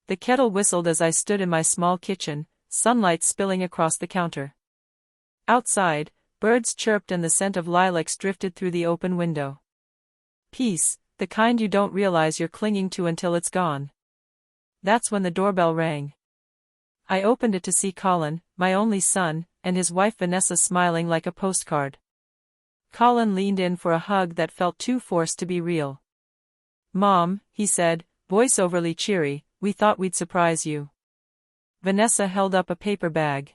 The kettle whistled as I stood in my small kitchen, sunlight spilling across the counter. Outside, birds chirped and the scent of lilacs drifted through the open window. Peace, the kind you don't realize you're clinging to until it's gone. That's when the doorbell rang. I opened it to see Colin, my only son, and his wife Vanessa smiling like a postcard. Colin leaned in for a hug that felt too forced to be real. "Mom," he said, voice overly cheery, "we thought we'd surprise you." Vanessa held up a paper bag.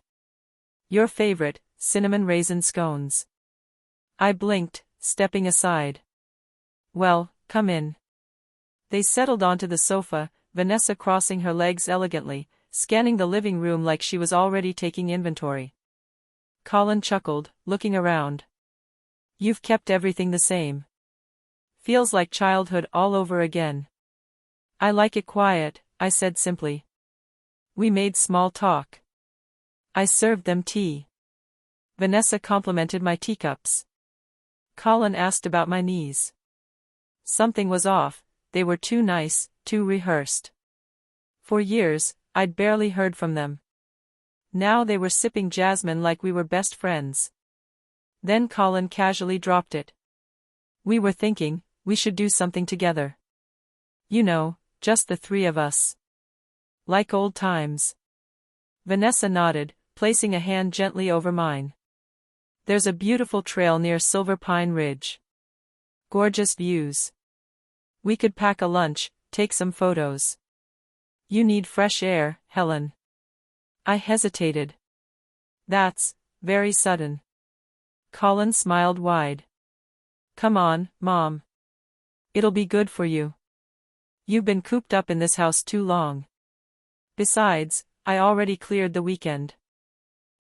"Your favorite, cinnamon raisin scones." I blinked, stepping aside. "Well, come in." They settled onto the sofa, Vanessa crossing her legs elegantly, scanning the living room like she was already taking inventory. Colin chuckled, looking around. "You've kept everything the same. Feels like childhood all over again." "I like it quiet," I said simply. We made small talk. I served them tea. Vanessa complimented my teacups. Colin asked about my knees. Something was off, they were too nice, too rehearsed. For years, I'd barely heard from them. Now they were sipping jasmine like we were best friends. Then Colin casually dropped it. "We were thinking, we should do something together. You know, just the three of us. Like old times." Vanessa nodded, placing a hand gently over mine. "There's a beautiful trail near Silver Pine Ridge. Gorgeous views. We could pack a lunch, take some photos. You need fresh air, Helen." I hesitated. "That's very sudden." Colin smiled wide. "Come on, Mom. It'll be good for you. You've been cooped up in this house too long. Besides, I already cleared the weekend."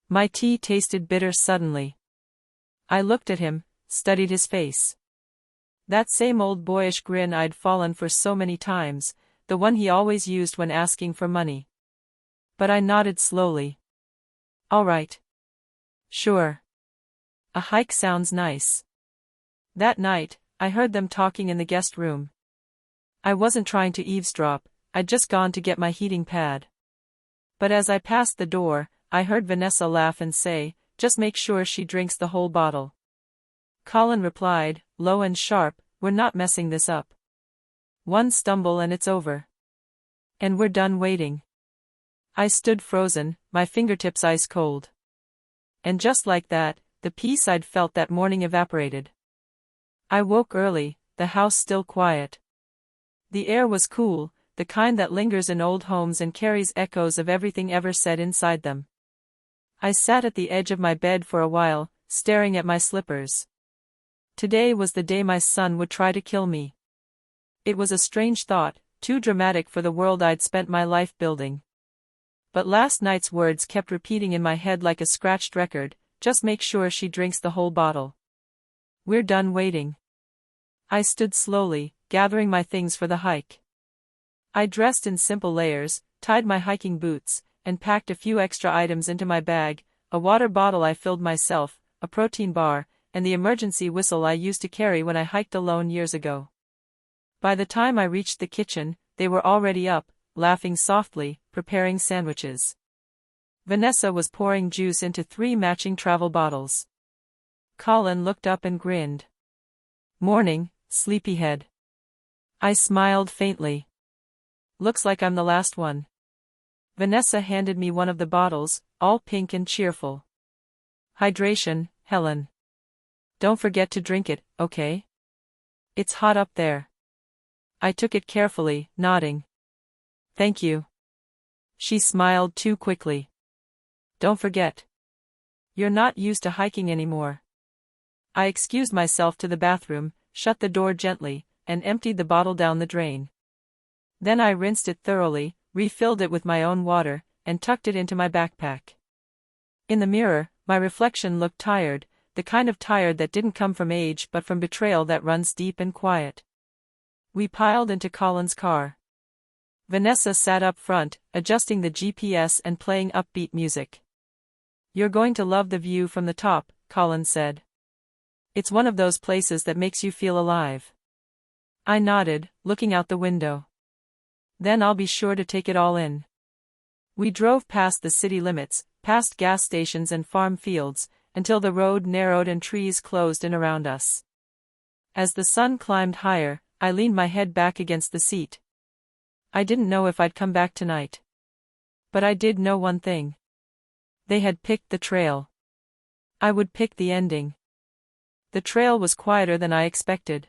My tea tasted bitter suddenly. I looked at him, studied his face. That same old boyish grin I'd fallen for so many times, the one he always used when asking for money. But I nodded slowly. "All right. Sure. A hike sounds nice." That night, I heard them talking in the guest room. I wasn't trying to eavesdrop, I'd just gone to get my heating pad. But as I passed the door, I heard Vanessa laugh and say, "Just make sure she drinks the whole bottle." Colin replied, low and sharp, "We're not messing this up. One stumble and it's over. And we're done waiting." I stood frozen, my fingertips ice cold. And just like that, the peace I'd felt that morning evaporated. I woke early, the house still quiet. The air was cool, the kind that lingers in old homes and carries echoes of everything ever said inside them. I sat at the edge of my bed for a while, staring at my slippers. Today was the day my son would try to kill me. It was a strange thought, too dramatic for the world I'd spent my life building. But last night's words kept repeating in my head like a scratched record, "Just make sure she drinks the whole bottle. We're done waiting." I stood slowly, gathering my things for the hike. I dressed in simple layers, tied my hiking boots, and packed a few extra items into my bag, a water bottle I filled myself, a protein bar, and the emergency whistle I used to carry when I hiked alone years ago. By the time I reached the kitchen, they were already up, laughing softly, preparing sandwiches. Vanessa was pouring juice into 3 matching travel bottles. Colin looked up and grinned. "Morning, sleepyhead." I smiled faintly. "Looks like I'm the last one." Vanessa handed me one of the bottles, all pink and cheerful. "Hydration, Helen. Don't forget to drink it, okay? It's hot up there." I took it carefully, nodding. "Thank you." She smiled too quickly. "Don't forget. You're not used to hiking anymore." I excused myself to the bathroom, shut the door gently, and emptied the bottle down the drain. Then I rinsed it thoroughly, refilled it with my own water, and tucked it into my backpack. In the mirror, my reflection looked tired, the kind of tired that didn't come from age but from betrayal that runs deep and quiet. We piled into Colin's car. Vanessa sat up front, adjusting the GPS and playing upbeat music. "You're going to love the view from the top," Colin said. "It's one of those places that makes you feel alive." I nodded, looking out the window. Then I'll be sure to take it all in. We drove past the city limits, past gas stations and farm fields, until the road narrowed and trees closed in around us. As the sun climbed higher, I leaned my head back against the seat. I didn't know if I'd come back tonight. But I did know one thing. They had picked the trail. I would pick the ending. The trail was quieter than I expected.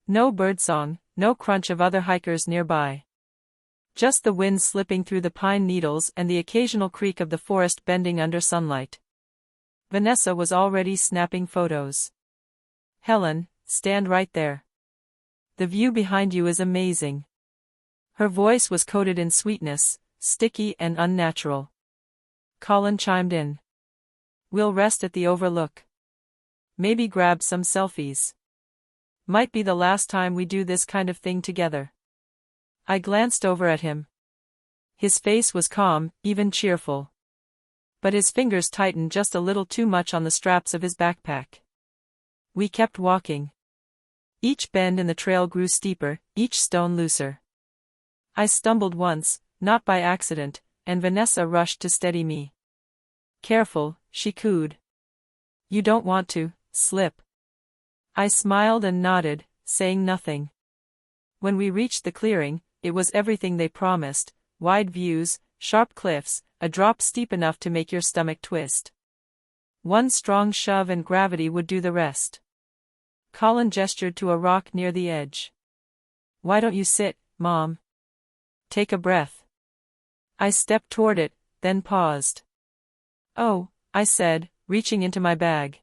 No birdsong, no crunch of other hikers nearby. Just the wind slipping through the pine needles and the occasional creak of the forest bending under sunlight. Vanessa was already snapping photos. Helen, stand right there. The view behind you is amazing. Her voice was coated in sweetness, sticky and unnatural. Colin chimed in. We'll rest at the overlook. Maybe grab some selfies. Might be the last time we do this kind of thing together. I glanced over at him. His face was calm, even cheerful. But his fingers tightened just a little too much on the straps of his backpack. We kept walking. Each bend in the trail grew steeper, each stone looser. I stumbled once, not by accident, and Vanessa rushed to steady me. Careful, she cooed. You don't want to slip. I smiled and nodded, saying nothing. When we reached the clearing, it was everything they promised: wide views, sharp cliffs, a drop steep enough to make your stomach twist. One strong shove and gravity would do the rest. Colin gestured to a rock near the edge. Why don't you sit, Mom? Take a breath. I stepped toward it, then paused. Oh, I said, reaching into my bag.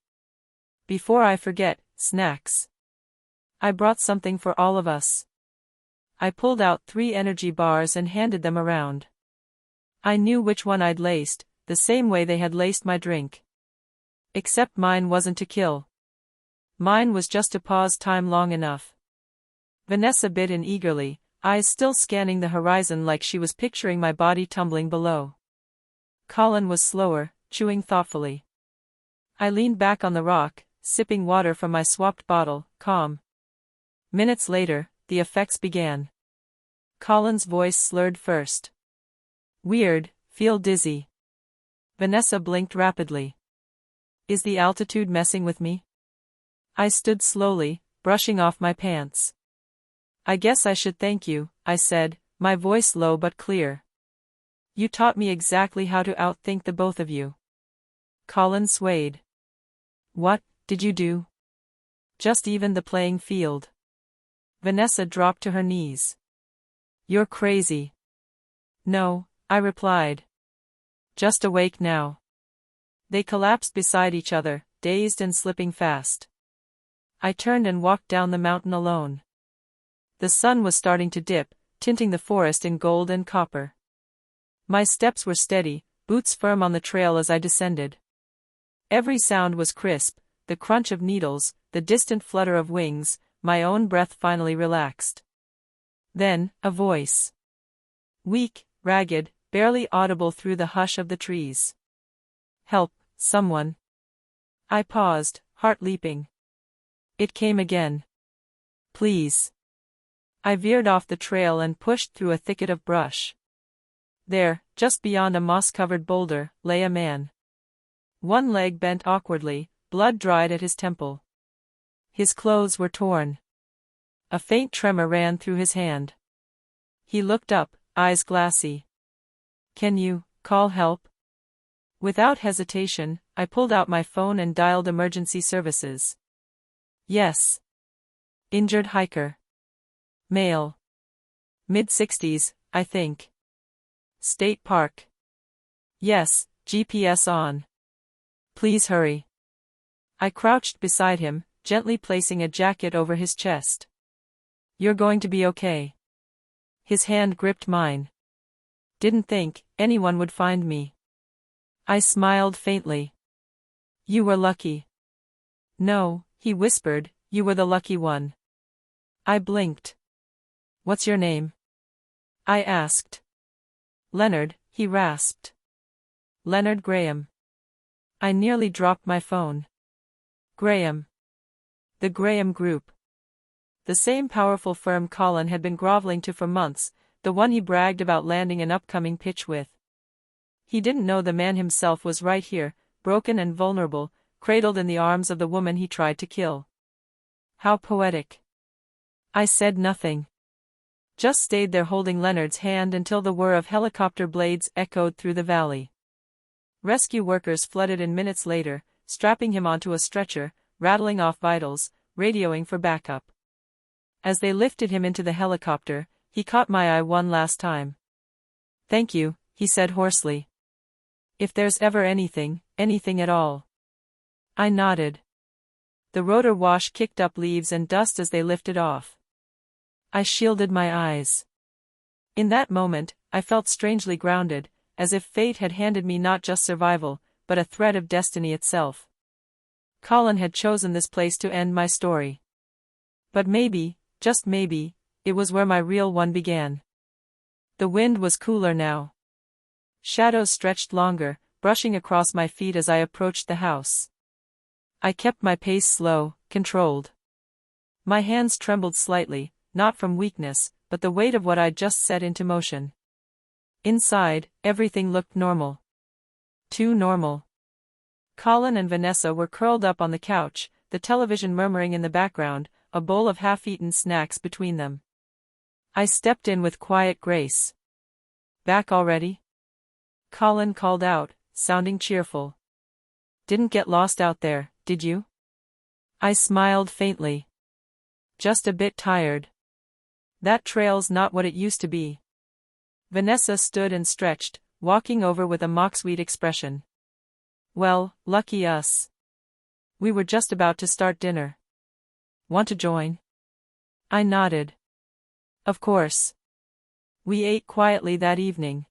Before I forget, snacks. I brought something for all of us. I pulled out 3 energy bars and handed them around. I knew which one I'd laced, the same way they had laced my drink. Except mine wasn't to kill. Mine was just to pause time long enough. Vanessa bit in eagerly, eyes still scanning the horizon like she was picturing my body tumbling below. Colin was slower, chewing thoughtfully. I leaned back on the rock, sipping water from my swapped bottle, calm. Minutes later, the effects began. Colin's voice slurred first. Weird, feel dizzy. Vanessa blinked rapidly. Is the altitude messing with me? I stood slowly, brushing off my pants. I guess I should thank you, I said, my voice low but clear. You taught me exactly how to outthink the both of you. Colin swayed. What did you do? Just even the playing field. Vanessa dropped to her knees. You're crazy. No, I replied. Just awake now. They collapsed beside each other, dazed and slipping fast. I turned and walked down the mountain alone. The sun was starting to dip, tinting the forest in gold and copper. My steps were steady, boots firm on the trail as I descended. Every sound was crisp, the crunch of needles, the distant flutter of wings. My own breath finally relaxed. Then, a voice. Weak, ragged, barely audible through the hush of the trees. Help, someone. I paused, heart leaping. It came again. Please. I veered off the trail and pushed through a thicket of brush. There, just beyond a moss-covered boulder, lay a man. One leg bent awkwardly, blood dried at his temple. His clothes were torn. A faint tremor ran through his hand. He looked up, eyes glassy. Can you call help? Without hesitation, I pulled out my phone and dialed emergency services. Yes. Injured hiker. Male. Mid-60s, I think. State Park. Yes, GPS on. Please hurry. I crouched beside him, gently placing a jacket over his chest. You're going to be okay. His hand gripped mine. Didn't think anyone would find me. I smiled faintly. You were lucky. No, he whispered, you were the lucky one. I blinked. What's your name? I asked. Leonard, he rasped. Leonard Graham. I nearly dropped my phone. Graham. The Graham Group. The same powerful firm Colin had been groveling to for months, the one he bragged about landing an upcoming pitch with. He didn't know the man himself was right here, broken and vulnerable, cradled in the arms of the woman he tried to kill. How poetic. I said nothing. Just stayed there holding Leonard's hand until the whir of helicopter blades echoed through the valley. Rescue workers flooded in minutes later, strapping him onto a stretcher, rattling off vitals, radioing for backup. As they lifted him into the helicopter, he caught my eye one last time. "Thank you," he said hoarsely. "If there's ever anything at all." I nodded. The rotor wash kicked up leaves and dust as they lifted off. I shielded my eyes. In that moment, I felt strangely grounded, as if fate had handed me not just survival, but a thread of destiny itself. Colin had chosen this place to end my story. But maybe, just maybe, it was where my real one began. The wind was cooler now. Shadows stretched longer, brushing across my feet as I approached the house. I kept my pace slow, controlled. My hands trembled slightly, not from weakness, but the weight of what I'd just set into motion. Inside, everything looked normal. Too normal. Colin and Vanessa were curled up on the couch, the television murmuring in the background, a bowl of half-eaten snacks between them. I stepped in with quiet grace. "Back already?" Colin called out, sounding cheerful. "Didn't get lost out there, did you?" I smiled faintly. "Just a bit tired. That trail's not what it used to be." Vanessa stood and stretched, walking over with a mock-sweet expression. "Well, lucky us. We were just about to start dinner. Want to join?" I nodded. Of course. We ate quietly that evening.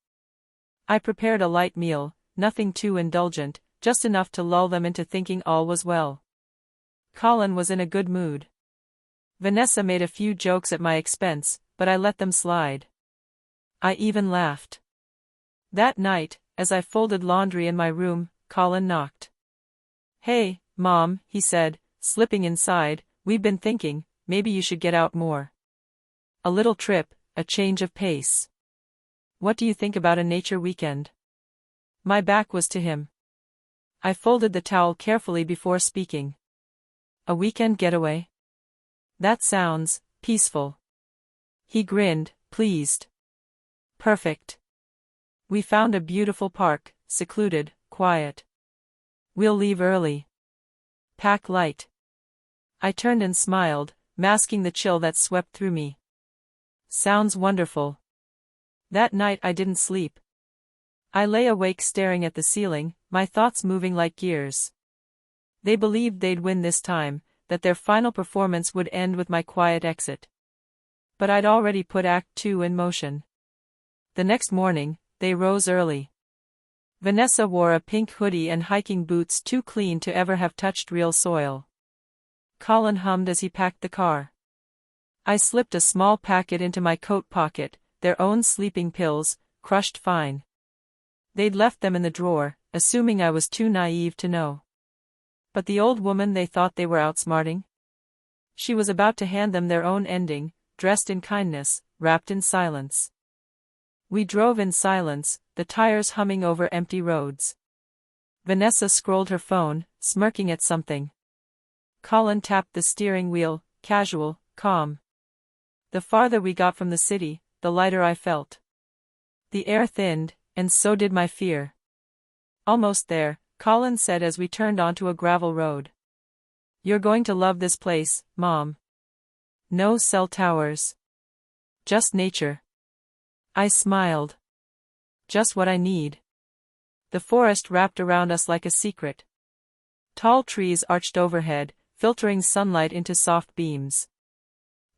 I prepared a light meal, nothing too indulgent, just enough to lull them into thinking all was well. Colin was in a good mood. Vanessa made a few jokes at my expense, but I let them slide. I even laughed. That night, as I folded laundry in my room, Colin knocked. "Hey, Mom," he said, slipping inside, "we've been thinking, maybe you should get out more. A little trip, a change of pace. What do you think about a nature weekend?" My back was to him. I folded the towel carefully before speaking. "A weekend getaway? That sounds peaceful." He grinned, pleased. "Perfect. We found a beautiful park, secluded, quiet. We'll leave early. Pack light." I turned and smiled, masking the chill that swept through me. "Sounds wonderful." That night I didn't sleep. I lay awake staring at the ceiling, my thoughts moving like gears. They believed they'd win this time, that their final performance would end with my quiet exit. But I'd already put Act 2 in motion. The next morning, they rose early. Vanessa wore a pink hoodie and hiking boots too clean to ever have touched real soil. Colin hummed as he packed the car. I slipped a small packet into my coat pocket, their own sleeping pills, crushed fine. They'd left them in the drawer, assuming I was too naive to know. But the old woman they thought they were outsmarting? She was about to hand them their own ending, dressed in kindness, wrapped in silence. We drove in silence, the tires humming over empty roads. Vanessa scrolled her phone, smirking at something. Colin tapped the steering wheel, casual, calm. The farther we got from the city, the lighter I felt. The air thinned, and so did my fear. "Almost there," Colin said as we turned onto a gravel road. "You're going to love this place, Mom. No cell towers. Just nature." I smiled. Just what I need. The forest wrapped around us like a secret. Tall trees arched overhead, filtering sunlight into soft beams.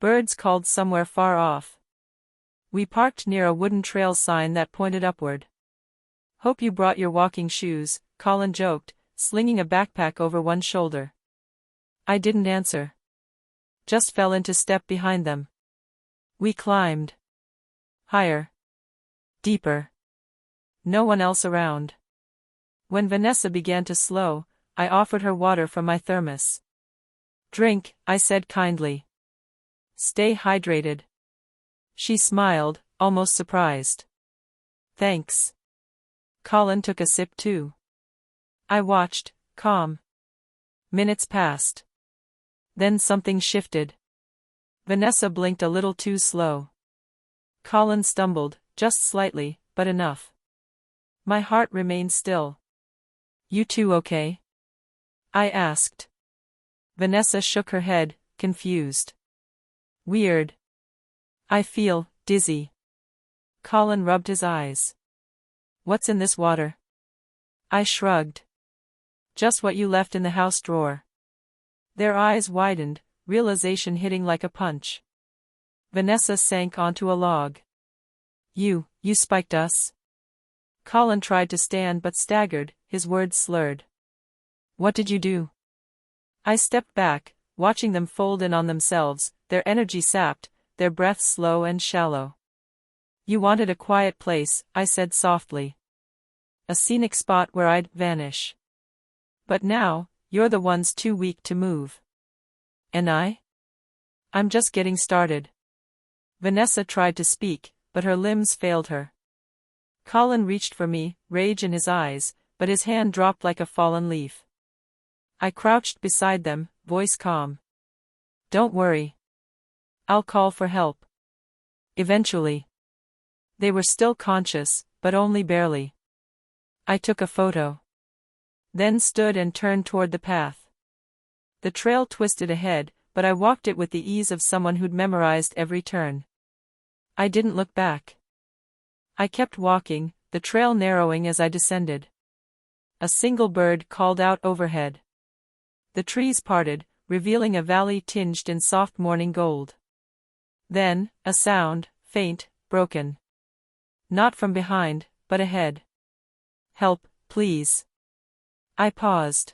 Birds called somewhere far off. We parked near a wooden trail sign that pointed upward. "Hope you brought your walking shoes," Colin joked, slinging a backpack over one shoulder. I didn't answer. Just fell into step behind them. We climbed. Higher. Deeper. No one else around. When Vanessa began to slow, I offered her water from my thermos. "Drink," I said kindly. "Stay hydrated." She smiled, almost surprised. Thanks. Colin took a sip too. I watched, calm. Minutes passed. Then something shifted. Vanessa blinked a little too slow. Colin stumbled, just slightly, but enough. My heart remained still. You two okay? I asked. Vanessa shook her head, confused. Weird. I feel dizzy. Colin rubbed his eyes. What's in this water? I shrugged. Just what you left in the house drawer. Their eyes widened, realization hitting like a punch. Vanessa sank onto a log. You spiked us? Colin tried to stand but staggered, his words slurred. What did you do? I stepped back, watching them fold in on themselves, their energy sapped, their breaths slow and shallow. You wanted a quiet place, I said softly. A scenic spot where I'd vanish. But now, you're the ones too weak to move. And I'm just getting started. Vanessa tried to speak, but her limbs failed her. Colin reached for me, rage in his eyes, but his hand dropped like a fallen leaf. I crouched beside them, voice calm. Don't worry. I'll call for help. Eventually. They were still conscious, but only barely. I took a photo. Then stood and turned toward the path. The trail twisted ahead, but I walked it with the ease of someone who'd memorized every turn. I didn't look back. I kept walking, the trail narrowing as I descended. A single bird called out overhead. The trees parted, revealing a valley tinged in soft morning gold. Then, a sound, faint, broken. Not from behind, but ahead. Help, please. I paused.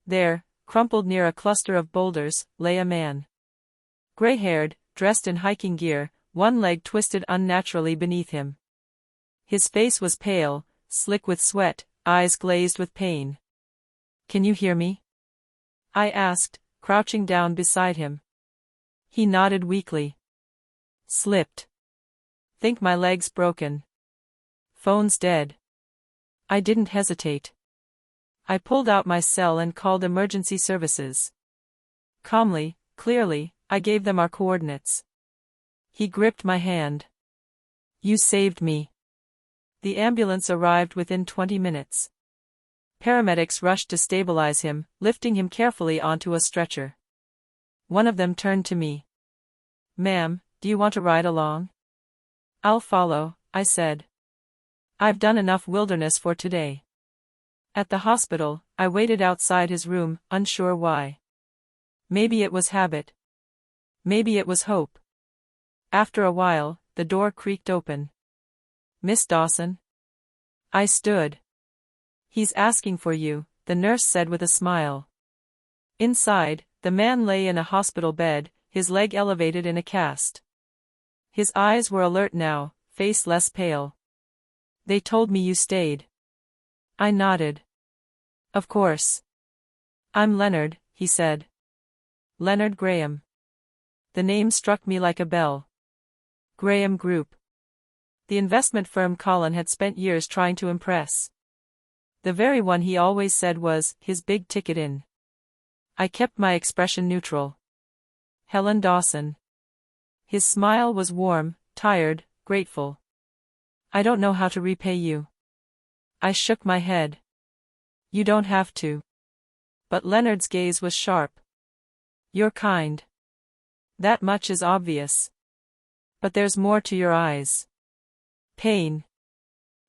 There, crumpled near a cluster of boulders, lay a man. Gray-haired, dressed in hiking gear, one leg twisted unnaturally beneath him. His face was pale, slick with sweat, eyes glazed with pain. Can you hear me? I asked, crouching down beside him. He nodded weakly. Slipped. Think my leg's broken. Phone's dead. I didn't hesitate. I pulled out my cell and called emergency services. Calmly, clearly, I gave them our coordinates. He gripped my hand. You saved me. The ambulance arrived within 20 minutes. Paramedics rushed to stabilize him, lifting him carefully onto a stretcher. One of them turned to me. Ma'am, do you want to ride along? I'll follow, I said. I've done enough wilderness for today. At the hospital, I waited outside his room, unsure why. Maybe it was habit. Maybe it was hope. After a while, the door creaked open. Miss Dawson? I stood. He's asking for you, the nurse said with a smile. Inside, the man lay in a hospital bed, his leg elevated in a cast. His eyes were alert now, face less pale. They told me you stayed. I nodded. Of course. I'm Leonard, he said. Leonard Graham. The name struck me like a bell. Graham Group. The investment firm Colin had spent years trying to impress. The very one he always said was his big ticket in. I kept my expression neutral. Helen Dawson. His smile was warm, tired, grateful. I don't know how to repay you. I shook my head. You don't have to. But Leonard's gaze was sharp. You're kind. That much is obvious. But there's more to your eyes. Pain.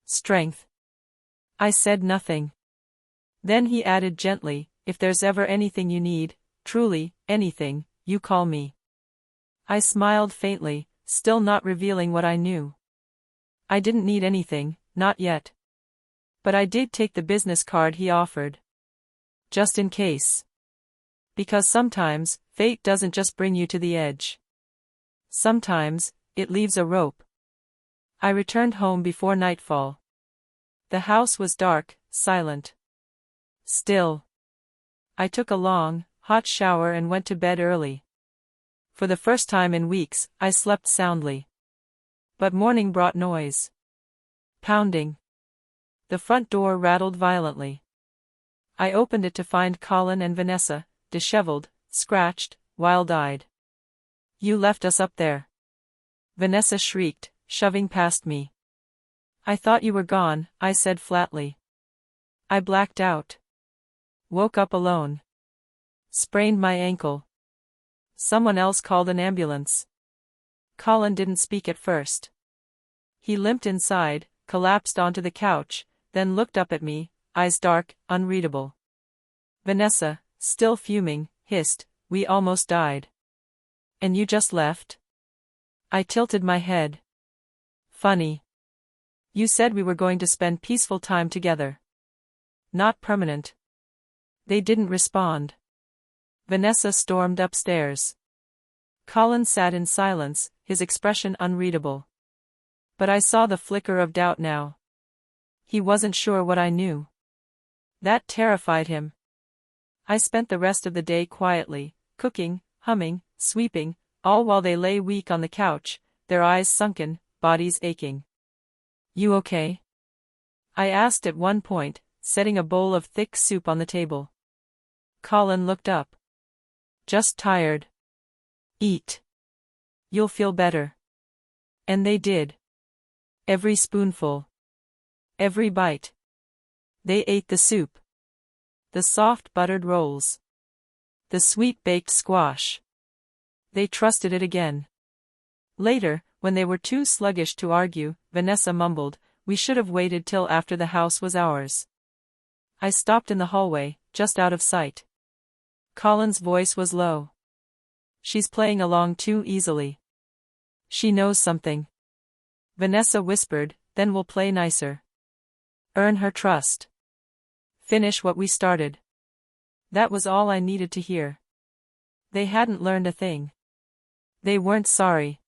Strength. I said nothing. Then he added gently, if there's ever anything you need, truly, anything, you call me. I smiled faintly, still not revealing what I knew. I didn't need anything, not yet. But I did take the business card he offered. Just in case. Because sometimes, fate doesn't just bring you to the edge. Sometimes, it leaves a rope. I returned home before nightfall. The house was dark, silent. Still. I took a long, hot shower and went to bed early. For the first time in weeks, I slept soundly. But morning brought noise. Pounding. The front door rattled violently. I opened it to find Colin and Vanessa, disheveled, scratched, wild-eyed. "You left us up there," Vanessa shrieked, shoving past me. "I thought you were gone," I said flatly. "I blacked out. Woke up alone. Sprained my ankle. Someone else called an ambulance." Colin didn't speak at first. He limped inside, collapsed onto the couch, then looked up at me, eyes dark, unreadable. Vanessa, still fuming, hissed, "We almost died. And you just left?" I tilted my head. "Funny. You said we were going to spend peaceful time together. Not permanent." They didn't respond. Vanessa stormed upstairs. Colin sat in silence, his expression unreadable. But I saw the flicker of doubt now. He wasn't sure what I knew. That terrified him. I spent the rest of the day quietly, cooking, humming, sweeping, all while they lay weak on the couch, their eyes sunken, bodies aching. "You okay?" I asked at one point, setting a bowl of thick soup on the table. Colin looked up. "Just tired. Eat. You'll feel better." And they did. Every spoonful. Every bite. They ate the soup. The soft buttered rolls. The sweet baked squash. They trusted it again. Later, when they were too sluggish to argue, Vanessa mumbled, "We should have waited till after the house was ours." I stopped in the hallway, just out of sight. Colin's voice was low. "She's playing along too easily. She knows something." Vanessa whispered, "Then we'll play nicer. Earn her trust. Finish what we started." That was all I needed to hear. They hadn't learned a thing. They weren't sorry.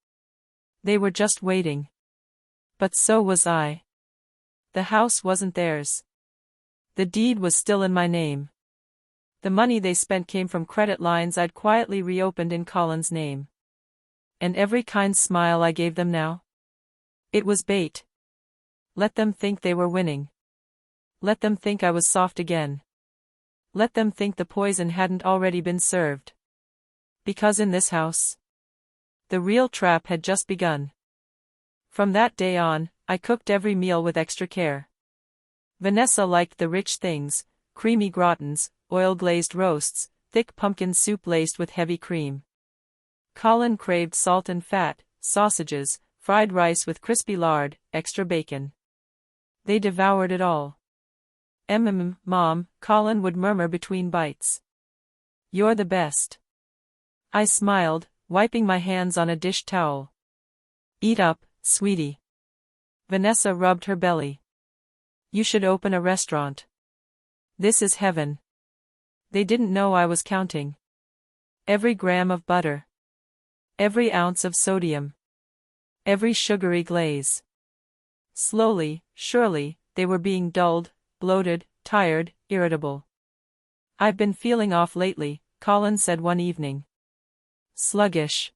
They were just waiting. But so was I. The house wasn't theirs. The deed was still in my name. The money they spent came from credit lines I'd quietly reopened in Colin's name. And every kind smile I gave them now? It was bait. Let them think they were winning. Let them think I was soft again. Let them think the poison hadn't already been served. Because in this house, the real trap had just begun. From that day on, I cooked every meal with extra care. Vanessa liked the rich things, creamy gratins, oil-glazed roasts, thick pumpkin soup laced with heavy cream. Colin craved salt and fat, sausages, fried rice with crispy lard, extra bacon. They devoured it all. Mom," Colin would murmur between bites. "You're the best." I smiled, wiping my hands on a dish towel. "Eat up, sweetie." Vanessa rubbed her belly. "You should open a restaurant. This is heaven." They didn't know I was counting. Every gram of butter. Every ounce of sodium. Every sugary glaze. Slowly, surely, they were being dulled, bloated, tired, irritable. "I've been feeling off lately," Colin said one evening. "Sluggish."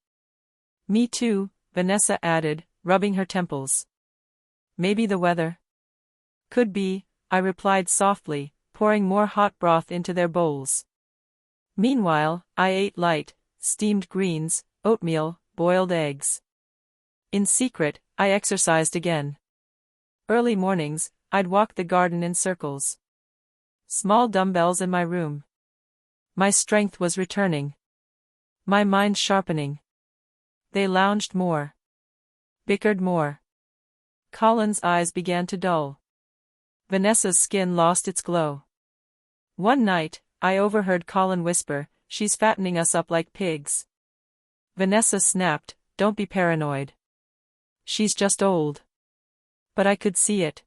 "Me too," Vanessa added, rubbing her temples. "Maybe the weather?" "Could be," I replied softly, pouring more hot broth into their bowls. Meanwhile, I ate light, steamed greens, oatmeal, boiled eggs. In secret, I exercised again. Early mornings, I'd walk the garden in circles. Small dumbbells in my room. My strength was returning. My mind sharpening. They lounged more. Bickered more. Colin's eyes began to dull. Vanessa's skin lost its glow. One night, I overheard Colin whisper, "She's fattening us up like pigs." Vanessa snapped, "Don't be paranoid. She's just old." But I could see it.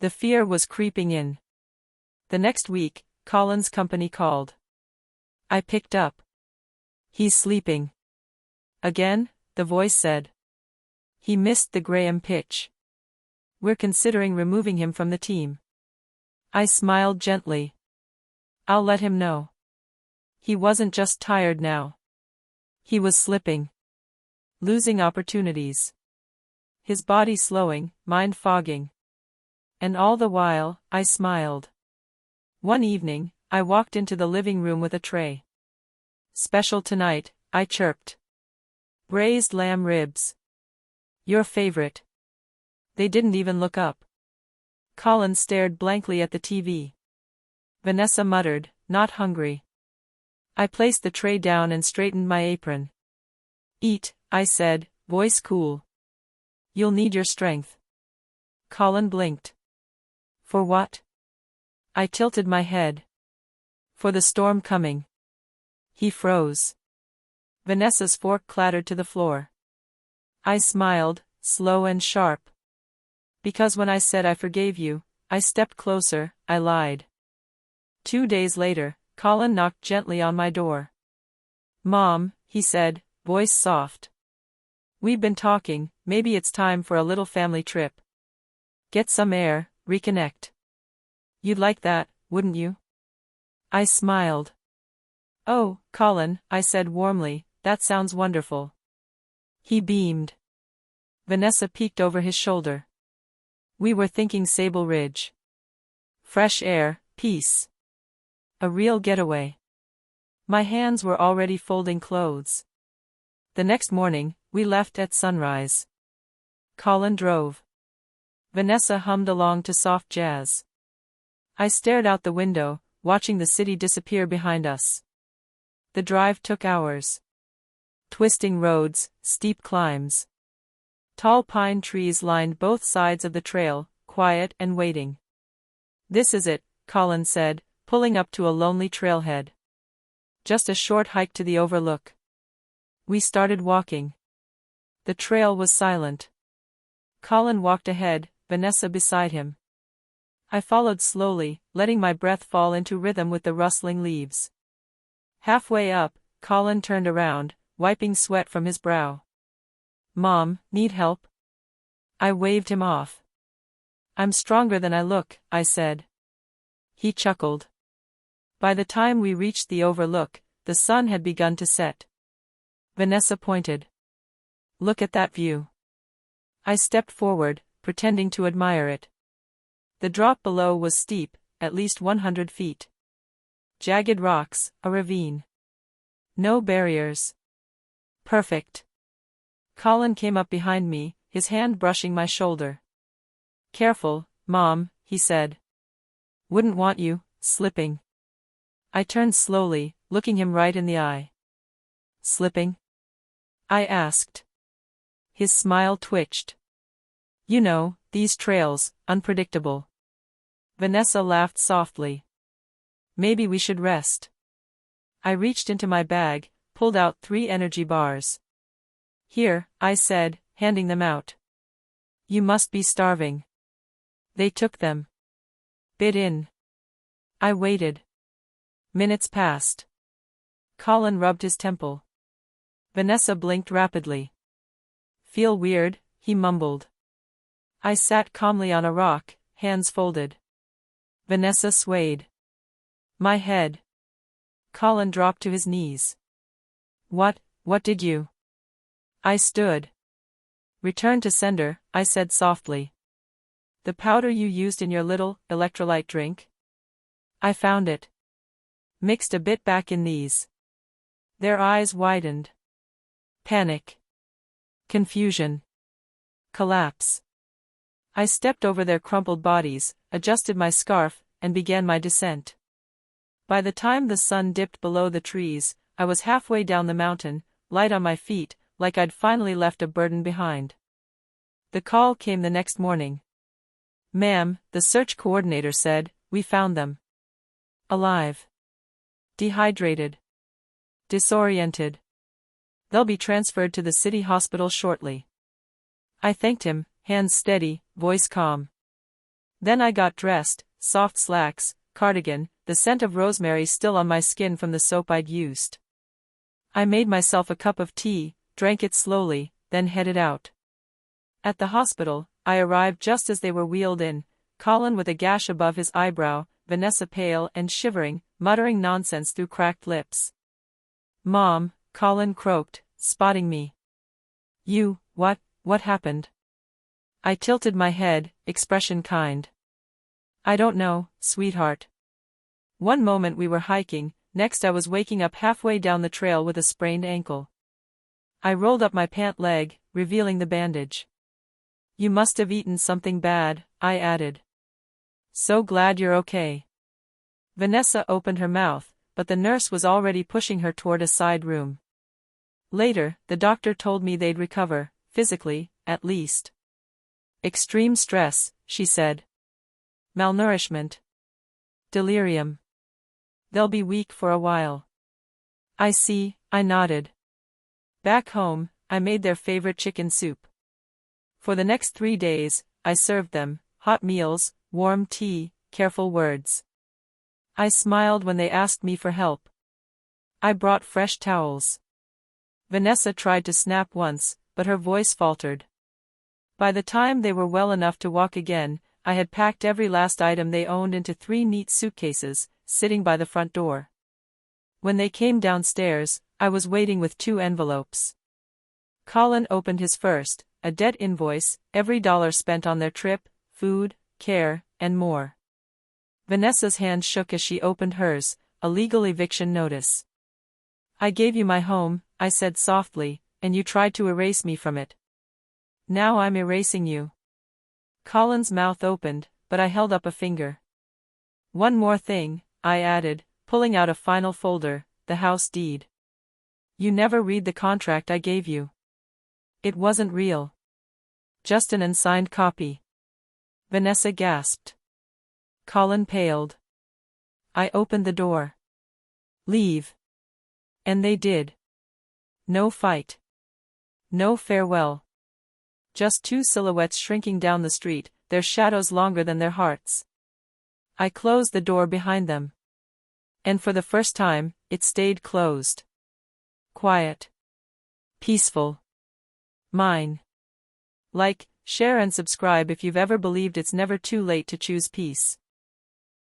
The fear was creeping in. The next week, Colin's company called. I picked up. "He's sleeping." "Again?" the voice said. "He missed the Graham pitch. We're considering removing him from the team." I smiled gently. "I'll let him know." He wasn't just tired now. He was slipping. Losing opportunities. his body slowing, mind fogging. And all the while, I smiled. One evening, I walked into the living room with a tray. "Special tonight," I chirped. "Braised lamb ribs. Your favorite." They didn't even look up. Colin stared blankly at the TV. Vanessa muttered, "Not hungry." I placed the tray down and straightened my apron. "Eat," I said, voice cool. "You'll need your strength." Colin blinked. "For what?" I tilted my head. "For the storm coming." He froze. Vanessa's fork clattered to the floor. I smiled, slow and sharp. "Because when I said I forgave you, I stepped closer, I lied." 2 days later, Colin knocked gently on my door. "Mom," he said, voice soft. "We've been talking, maybe it's time for a little family trip. Get some air, reconnect." "You'd like that, wouldn't you?" I smiled. "Oh, Colin," I said warmly, "that sounds wonderful." He beamed. Vanessa peeked over his shoulder. We were thinking Sable Ridge. Fresh air, peace. A real getaway. My hands were already folding clothes. The next morning, we left at sunrise. Colin drove. Vanessa hummed along to soft jazz. I stared out the window, watching the city disappear behind us. The drive took hours. Twisting roads, steep climbs. Tall pine trees lined both sides of the trail, quiet and waiting. "This is it," Colin said, pulling up to a lonely trailhead. "Just a short hike to the overlook." We started walking. The trail was silent. Colin walked ahead, Vanessa beside him. I followed slowly, letting my breath fall into rhythm with the rustling leaves. Halfway up, Colin turned around, wiping sweat from his brow. "Mom, need help?" I waved him off. "I'm stronger than I look," I said. He chuckled. By the time we reached the overlook, the sun had begun to set. Vanessa pointed. "Look at that view." I stepped forward, pretending to admire it. The drop below was steep, at least 100 feet. Jagged rocks, a ravine. No barriers. Perfect. Colin came up behind me, his hand brushing my shoulder. "Careful, Mom," he said. "Wouldn't want you slipping." I turned slowly, looking him right in the eye. "Slipping?" I asked. His smile twitched. "You know, these trails, unpredictable." Vanessa laughed softly. "Maybe we should rest." I reached into my bag, pulled out 3 energy bars. "Here," I said, handing them out. "You must be starving." They took them. Bit in. I waited. Minutes passed. Colin rubbed his temple. Vanessa blinked rapidly. "Feel weird," he mumbled. I sat calmly on a rock, hands folded. Vanessa swayed. My head. Colin dropped to his knees. What did you?" I stood. "Return to sender," I said softly. "The powder you used in your little electrolyte drink? I found it. Mixed a bit back in these." Their eyes widened. Panic. Confusion. Collapse. I stepped over their crumpled bodies, adjusted my scarf, and began my descent. By the time the sun dipped below the trees, I was halfway down the mountain, light on my feet, like I'd finally left a burden behind. The call came the next morning. "Ma'am," the search coordinator said, "we found them. Alive. Dehydrated. Disoriented. They'll be transferred to the city hospital shortly." I thanked him, hands steady, voice calm. Then I got dressed, soft slacks, cardigan, the scent of rosemary still on my skin from the soap I'd used. I made myself a cup of tea, drank it slowly, then headed out. At the hospital, I arrived just as they were wheeled in, Colin with a gash above his eyebrow, Vanessa pale and shivering, muttering nonsense through cracked lips. "Mom," Colin croaked, spotting me. What happened?" I tilted my head, expression kind. I don't know, sweetheart. One moment we were hiking, next I was waking up halfway down the trail with a sprained ankle. I rolled up my pant leg, revealing the bandage. You must have eaten something bad, I added. So glad you're okay. Vanessa opened her mouth, but the nurse was already pushing her toward a side room. Later, the doctor told me they'd recover, physically, at least. Extreme stress, she said. Malnourishment. Delirium. They'll be weak for a while. I see, I nodded. Back home, I made their favorite chicken soup. For the next 3 days, I served them hot meals, warm tea, careful words. I smiled when they asked me for help. I brought fresh towels. Vanessa tried to snap once, but her voice faltered. By the time they were well enough to walk again, I had packed every last item they owned into 3 neat suitcases, sitting by the front door. When they came downstairs, I was waiting with 2 envelopes. Colin opened his first, a debt invoice, every dollar spent on their trip, food, care, and more. Vanessa's hand shook as she opened hers, a legal eviction notice. I gave you my home, I said softly, and you tried to erase me from it. Now I'm erasing you. Colin's mouth opened, but I held up a finger. One more thing, I added, pulling out a final folder, the house deed. You never read the contract I gave you. It wasn't real. Just an unsigned copy. Vanessa gasped. Colin paled. I opened the door. Leave. And they did. No fight. No farewell. Just 2 silhouettes shrinking down the street, their shadows longer than their hearts. I closed the door behind them. And for the first time, it stayed closed. Quiet. Peaceful. Mine. Like, share and subscribe if you've ever believed it's never too late to choose peace.